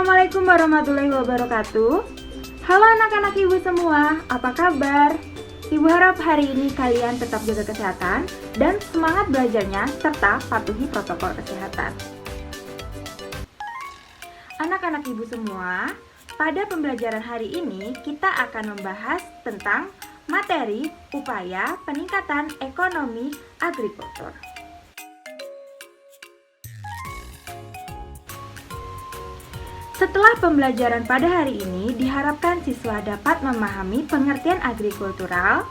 Assalamualaikum warahmatullahi wabarakatuh. Halo anak-anak ibu semua, apa kabar? Ibu harap hari ini kalian tetap jaga kesehatan dan semangat belajarnya serta patuhi protokol kesehatan. Anak-anak ibu semua, pada pembelajaran hari ini kita akan membahas tentang materi upaya peningkatan ekonomi agrikultur. Setelah pembelajaran pada hari ini, diharapkan siswa dapat memahami pengertian agrikultural,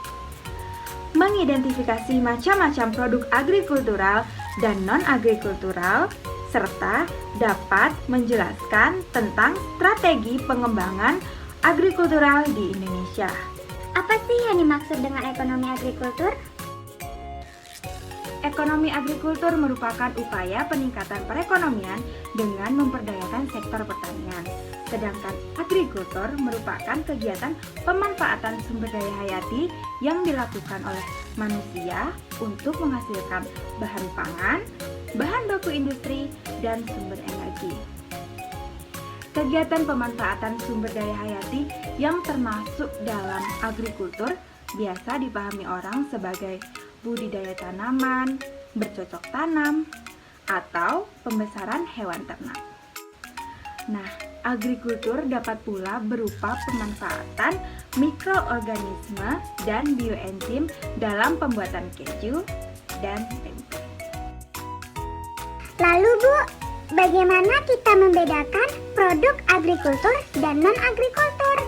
mengidentifikasi macam-macam produk agrikultural dan non-agrikultural, serta dapat menjelaskan tentang strategi pengembangan agrikultural di Indonesia. Apa sih yang dimaksud dengan ekonomi agrikultur? Ekonomi agrikultur merupakan upaya peningkatan perekonomian dengan memperdayakan sektor pertanian. Sedangkan agrikultur merupakan kegiatan pemanfaatan sumber daya hayati yang dilakukan oleh manusia untuk menghasilkan bahan pangan, bahan baku industri, dan sumber energi. Kegiatan pemanfaatan sumber daya hayati yang termasuk dalam agrikultur biasa dipahami orang sebagai budidaya tanaman, bercocok tanam, atau pembesaran hewan ternak. Nah, agrikultur dapat pula berupa pemanfaatan mikroorganisme dan bioenzim dalam pembuatan keju dan tempe. Lalu Bu, bagaimana kita membedakan produk agrikultur dan non-agrikultur?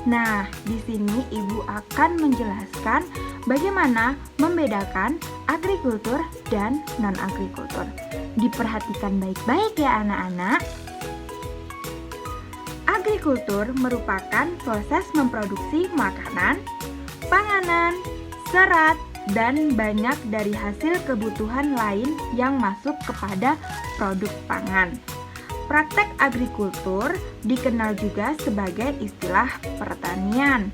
Nah, di sini Ibu akan menjelaskan bagaimana membedakan agrikultur dan non-agrikultur. Diperhatikan baik-baik ya anak-anak. Agrikultur merupakan proses memproduksi makanan, panganan, serat, dan banyak dari hasil kebutuhan lain yang masuk kepada produk pangan. Praktek agrikultur dikenal juga sebagai istilah pertanian.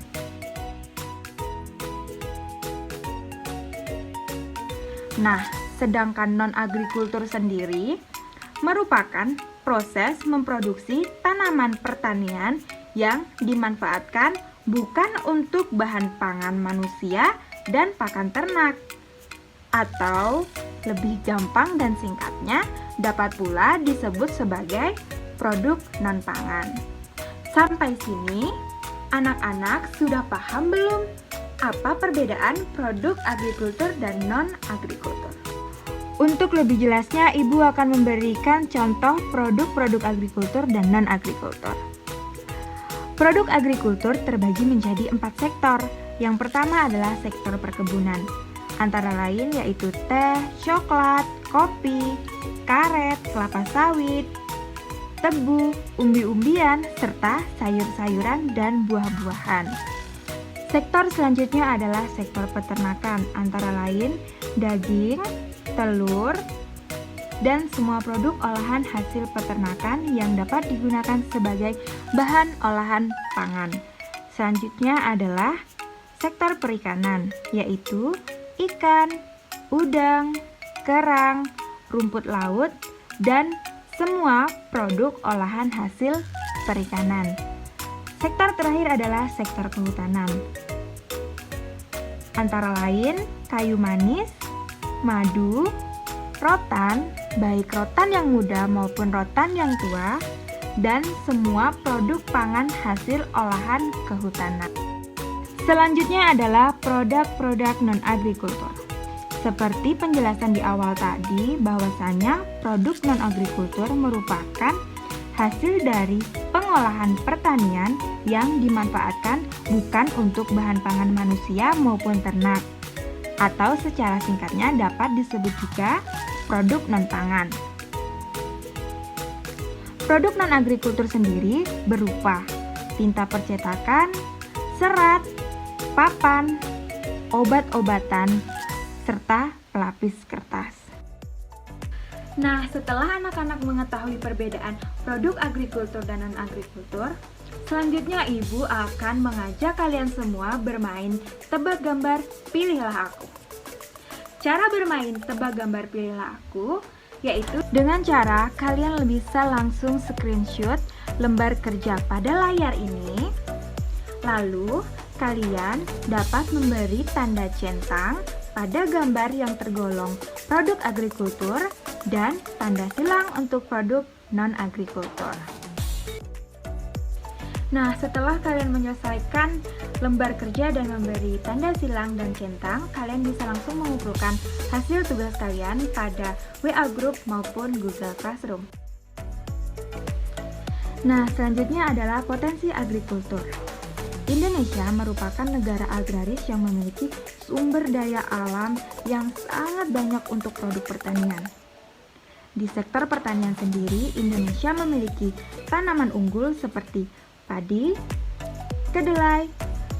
Nah, sedangkan non-agrikultur sendiri merupakan proses memproduksi tanaman pertanian yang dimanfaatkan bukan untuk bahan pangan manusia dan pakan ternak. Atau lebih gampang dan singkatnya dapat pula disebut sebagai produk non-pangan. Sampai sini, anak-anak sudah paham belum apa perbedaan produk agrikultur dan non-agrikultur? Untuk lebih jelasnya, Ibu akan memberikan contoh produk-produk agrikultur dan non-agrikultur. Produk agrikultur terbagi menjadi 4 sektor. Yang pertama adalah sektor perkebunan, antara lain yaitu teh, coklat, kopi, karet, kelapa sawit, tebu, umbi-umbian, serta sayur-sayuran dan buah-buahan. Sektor selanjutnya adalah sektor peternakan, antara lain daging, telur, dan semua produk olahan hasil peternakan yang dapat digunakan sebagai bahan olahan pangan. Selanjutnya adalah sektor perikanan, yaitu ikan, udang, kerang, rumput laut, dan semua produk olahan hasil perikanan. Sektor terakhir adalah sektor kehutanan, antara lain kayu manis, madu, rotan, baik rotan yang muda maupun rotan yang tua, dan semua produk pangan hasil olahan kehutanan. Selanjutnya adalah produk-produk non-agrikultur. Seperti penjelasan di awal tadi, bahwasanya produk non-agrikultur merupakan hasil dari pengolahan pertanian yang dimanfaatkan bukan untuk bahan pangan manusia maupun ternak, atau secara singkatnya dapat disebut juga produk non-pangan. Produk non-agrikultur sendiri berupa tinta percetakan, serat, papan, obat-obatan, serta pelapis kertas. Nah, setelah anak-anak mengetahui perbedaan produk agrikultur dan non-agrikultur, selanjutnya Ibu akan mengajak kalian semua bermain tebak gambar Pilihlah Aku. Cara bermain tebak gambar Pilihlah Aku yaitu dengan cara kalian bisa langsung screenshot lembar kerja pada layar ini, lalu kalian dapat memberi tanda centang pada gambar yang tergolong produk agrikultur dan tanda silang untuk produk non-agrikultur. Nah, setelah kalian menyelesaikan lembar kerja dan memberi tanda silang dan centang, kalian bisa langsung mengumpulkan hasil tugas kalian pada WA Group maupun Google Classroom. Nah, selanjutnya adalah potensi agrikultur. Indonesia merupakan negara agraris yang memiliki sumber daya alam yang sangat banyak untuk produk pertanian. Di sektor pertanian sendiri, Indonesia memiliki tanaman unggul seperti padi, kedelai,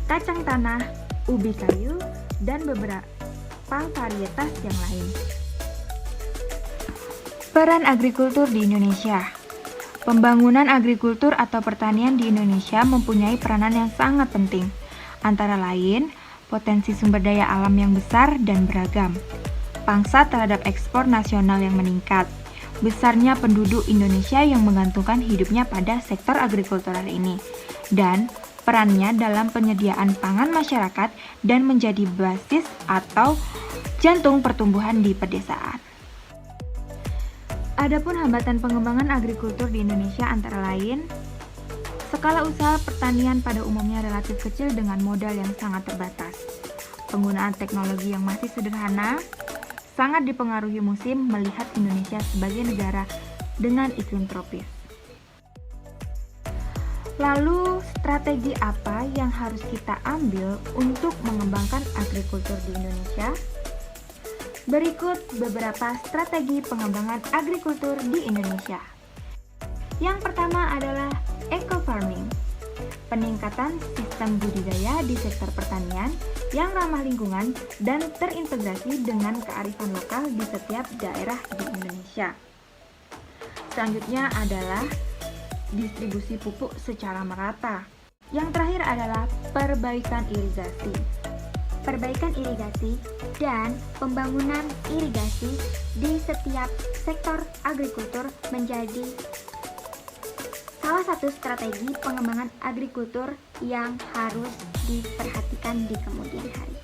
kacang tanah, ubi kayu, dan beberapa varietas yang lain. Peran agrikultur di Indonesia. Pembangunan agrikultur atau pertanian di Indonesia mempunyai peranan yang sangat penting, antara lain potensi sumber daya alam yang besar dan beragam, pangsa terhadap ekspor nasional yang meningkat, besarnya penduduk Indonesia yang menggantungkan hidupnya pada sektor agrikultural ini, dan perannya dalam penyediaan pangan masyarakat dan menjadi basis atau jantung pertumbuhan di pedesaan. Adapun hambatan pengembangan agrikultur di Indonesia antara lain, skala usaha pertanian pada umumnya relatif kecil dengan modal yang sangat terbatas. Penggunaan teknologi yang masih sederhana, sangat dipengaruhi musim melihat Indonesia sebagai negara dengan iklim tropis. Lalu, strategi apa yang harus kita ambil untuk mengembangkan agrikultur di Indonesia? Berikut beberapa strategi pengembangan agrikultur di Indonesia. Yang pertama adalah eco-farming, peningkatan sistem budidaya di sektor pertanian yang ramah lingkungan dan terintegrasi dengan kearifan lokal di setiap daerah di Indonesia. Selanjutnya adalah distribusi pupuk secara merata. Yang terakhir adalah perbaikan irigasi. Perbaikan irigasi dan pembangunan irigasi di setiap sektor agrikultur menjadi salah satu strategi pengembangan agrikultur yang harus diperhatikan di kemudian hari.